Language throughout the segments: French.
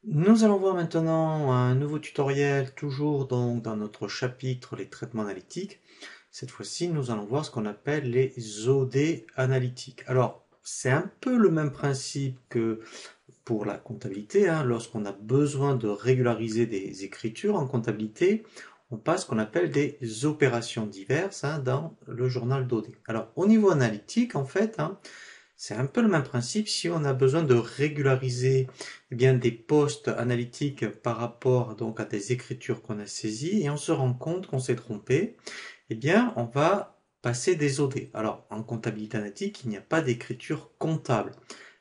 Nous allons voir maintenant un nouveau tutoriel, toujours donc dans notre chapitre les traitements analytiques. Cette fois-ci, nous allons voir ce qu'on appelle les OD analytiques. Alors, c'est un peu le même principe que pour la comptabilité, hein. Lorsqu'on a besoin de régulariser des écritures en comptabilité, on passe ce qu'on appelle des opérations diverses, hein, dans le journal d'OD. Alors, au niveau analytique, en fait, hein, c'est un peu le même principe si on a besoin de régulariser bien des postes analytiques par rapport donc à des écritures qu'on a saisies et on se rend compte qu'on s'est trompé, eh bien on va passer des OD. Alors en comptabilité analytique, il n'y a pas d'écriture comptable.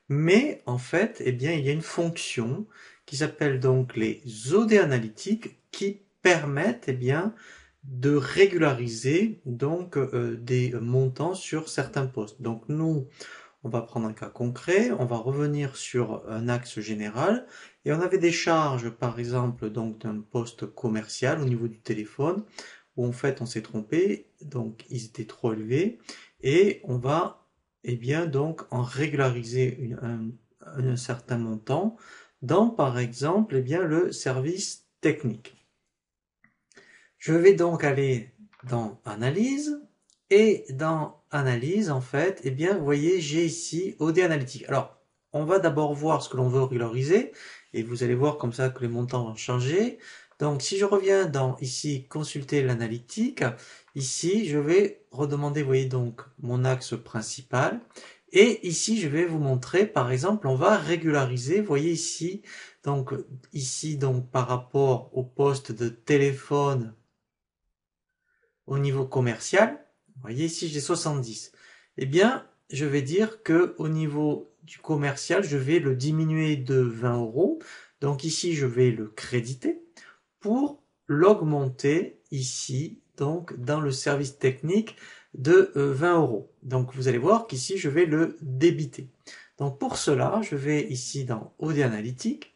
Mais en fait, eh bien, il y a une fonction qui s'appelle donc les OD analytiques qui permettent eh bien, de régulariser donc des montants sur certains postes. Donc nous, on va prendre un cas concret, on va revenir sur un axe général, et on avait des charges, par exemple, donc d'un poste commercial au niveau du téléphone, où en fait on s'est trompé, donc ils étaient trop élevés, et on va, eh bien, donc en régulariser un certain montant dans, par exemple, eh bien, le service technique. Je vais donc aller dans Analyse, et dans Analyse, en fait, eh bien, vous voyez, j'ai ici OD Analytique. Alors, on va d'abord voir ce que l'on veut régulariser, et vous allez voir comme ça que les montants vont changer. Donc, si je reviens dans ici, consulter l'analytique, ici, je vais redemander, vous voyez, donc, mon axe principal. Et ici, je vais vous montrer, par exemple, on va régulariser, vous voyez ici, donc, par rapport au poste de téléphone au niveau commercial, vous voyez ici j'ai 70, eh bien je vais dire que au niveau du commercial, je vais le diminuer de 20 euros. Donc ici je vais le créditer pour l'augmenter ici, donc dans le service technique de 20 euros. Donc vous allez voir qu'ici je vais le débiter. Donc pour cela, je vais ici dans OD analytique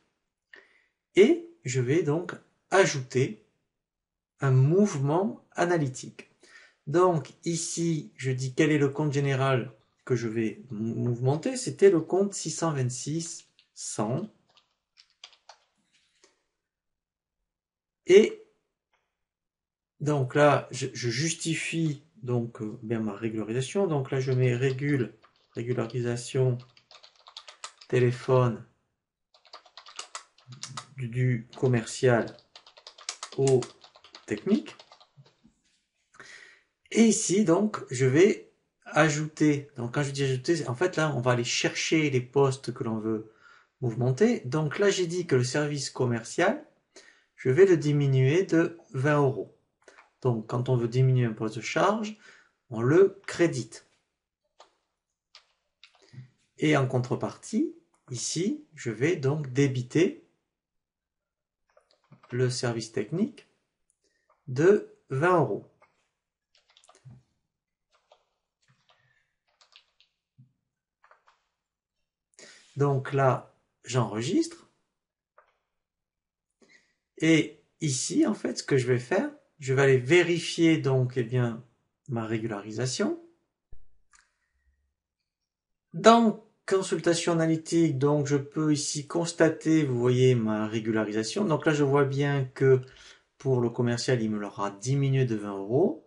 et je vais donc ajouter un mouvement analytique. Donc ici, je dis quel est le compte général que je vais mouvementer. C'était le compte 626 100. Et donc là, je justifie donc bien ma régularisation. Donc là, je mets régularisation téléphone du commercial au technique. Et ici, donc, je vais ajouter. Donc, quand je dis ajouter, en fait, là, on va aller chercher les postes que l'on veut mouvementer. Donc là, j'ai dit que le service commercial, je vais le diminuer de 20 euros. Donc, quand on veut diminuer un poste de charge, on le crédite. Et en contrepartie, ici, je vais donc débiter le service technique de 20 euros. Donc là, j'enregistre. Et ici, en fait, ce que je vais faire, je vais aller vérifier donc, eh bien, ma régularisation. Dans consultation analytique, donc je peux ici constater, vous voyez, ma régularisation. Donc là, je vois bien que pour le commercial, il me l'aura diminué de 20 euros.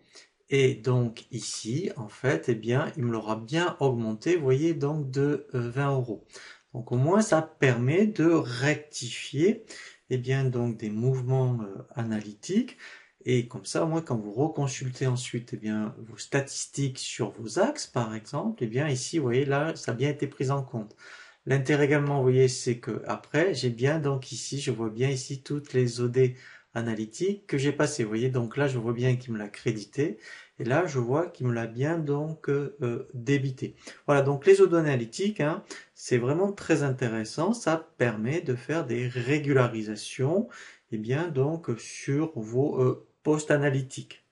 Et donc ici, en fait, eh bien, il me l'aura bien augmenté, vous voyez, donc de 20 euros. Donc au moins, ça permet de rectifier, eh bien, donc des mouvements analytiques. Et comme ça, au moins, quand vous reconsultez ensuite, eh bien, vos statistiques sur vos axes, par exemple, eh bien, ici, vous voyez, là, ça a bien été pris en compte. L'intérêt également, vous voyez, c'est que après, j'ai bien, donc ici, je vois bien ici toutes les OD analytiques que j'ai passées. Vous voyez, donc là, je vois bien qu'il me l'a crédité. Et là, je vois qu'il me l'a bien donc débité. Voilà, donc les OD analytiques, hein, c'est vraiment très intéressant. Ça permet de faire des régularisations, et bien donc sur vos postes analytiques.